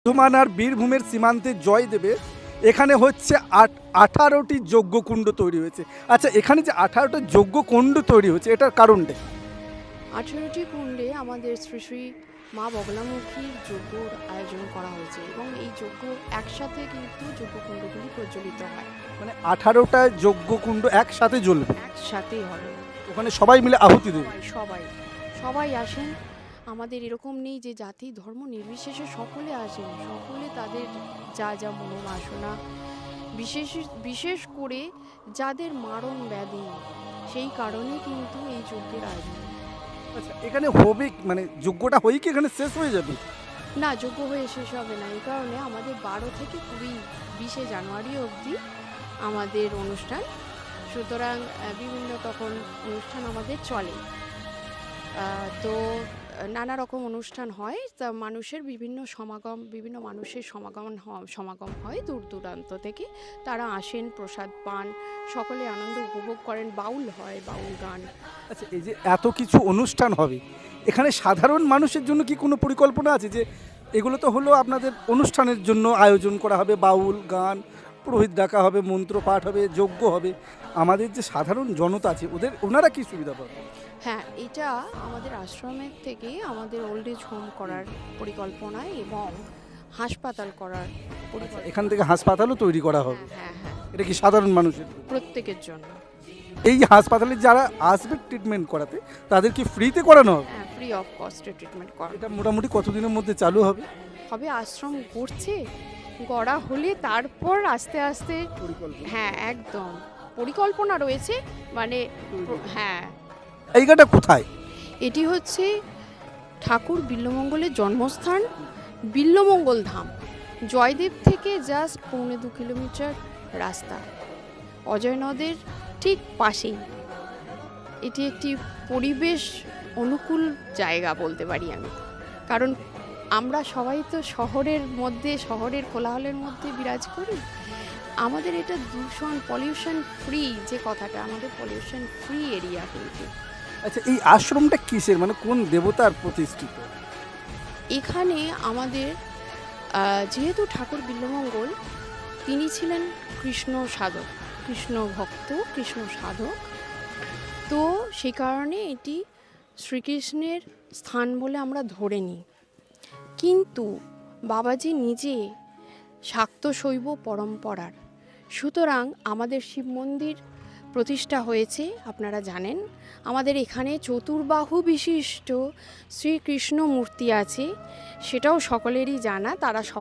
বর্ধমান আর বীরভূমের সীমান্তে জয়দেবে এখানে হচ্ছে 18টি যজ্ঞকুণ্ড তৈরি হয়েছে। আচ্ছা, এখানে যে 18টা যজ্ঞকুণ্ড তৈরি হয়েছে এটার কারণটা কি? 18টি কুণ্ডে আমাদের শ্রী শ্রী মা বগলামুখীর যজ্ঞর আয়োজন করা হয়েছে এবং এই যজ্ঞ একসাথে কিন্তু যজ্ঞকুণ্ডগুলি প্রজ্বলিত হয়, মানে 18টা যজ্ঞকুণ্ড একসাথে জ্বলবে, একসাথেই হবে। ওখানে সবাই মিলে আহুতি দেবে। সবাই সবাই আসেন। আমাদের এরকম নেই যে জাতি ধর্ম নির্বিশেষে সকলে আসেন, সকলে তাদের যা যা মনোবাসনা, বিশেষ বিশেষ করে যাদের মারণ ব্যাধি, সেই কারণে কিন্তু এই যজ্ঞের আয়োজন। আচ্ছা, এখানে হবে মানে যজ্ঞটা হয়ে কি এখানে শেষ হয়ে যাবে? না, যোগ্য হয়ে শেষ হবে না। এই কারণে আমাদের 12 থেকে 20 জানুয়ারি অবধি আমাদের অনুষ্ঠান। সুতরাং বিভিন্ন তখন অনুষ্ঠান আমাদের চলে। তো নানা রকম অনুষ্ঠান হয়, তা মানুষের বিভিন্ন মানুষের সমাগম হয় দূর দূরান্ত থেকে। তারা আসেন, প্রসাদ পান, সকলে আনন্দ উপভোগ করেন, বাউল হয়, বাউল গান। আচ্ছা, এই যে এত কিছু অনুষ্ঠান হবে, এখানে সাধারণ মানুষের জন্য কি কোনো পরিকল্পনা আছে? যে এগুলো তো হলো আপনাদের অনুষ্ঠানের জন্য আয়োজন করা হবে, বাউল গান, পুরোহিত ডাকা হবে, মন্ত্র পাঠ হবে, যজ্ঞ হবে, আমাদের যে সাধারণ জনতা আছে ওনারা কি সুবিধা পাবে? হ্যাঁ, এটা আমাদের আশ্রমের থেকে আমাদের ওল্ড এজ হোম করার পরিকল্পনা এবং হাসপাতাল করার পরিকল্পনা। এখান থেকে হাসপাতালও তৈরি করা হবে, হ্যাঁ হ্যাঁ, এটা কি সাধারণ মানুষের? প্রত্যেকের জন্য। এই হাসপাতালে যারা আসবে ট্রিটমেন্ট করাতে তাদের কি ফ্রিতে করানো হবে? হ্যাঁ, ফ্রি অফ কস্টে ট্রিটমেন্ট করা এটা মোটামুটি কতদিনের মধ্যে চালু হবে? হবে। আশ্রম করছে, গড়া হলে তারপর আস্তে আস্তে। হ্যাঁ, একদম পরিকল্পনা রয়েছে। মানে হ্যাঁ, এইটা কোথায়? এটি হচ্ছে ঠাকুর বিল্বমঙ্গলের জন্মস্থান, বিল্বমঙ্গল ধাম। জয়দেব থেকে জাস্ট 1.25 কিলোমিটার রাস্তা, অজয় নদের ঠিক পাশেই। এটি একটি পরিবেশ অনুকূল জায়গা বলতে পারি আমি, কারণ আমরা সবাই তো শহরের কোলাহলের মধ্যে বিরাজ করি। আমাদের এটা পলিউশন ফ্রি, যে কথাটা, আমাদের পলিউশন ফ্রি এরিয়া কিন্তু। আচ্ছা, এই আশ্রমটা কিসের, মানে কোন দেবতার প্রতিষ্ঠিত? এখানে আমাদের যেহেতু ঠাকুর বিল্বমঙ্গল, তিনি ছিলেন কৃষ্ণ সাধক, কৃষ্ণ ভক্ত, কৃষ্ণ সাধক। তো সেই কারণে এটি শ্রীকৃষ্ণের স্থান বলে আমরা ধরে নিই। কিন্তু বাবাজি নিজে শাক্ত শৈব পরম্পরার, সুতরাং আমাদের শিব মন্দির প্রতিষ্ঠা হয়েছে, আপনারা জানেন। আমাদের এখানে চতুর্বাহু বিশিষ্ট শ্রীকৃষ্ণ মূর্তি আছে, সেটাও সকলেরই জানা। তারা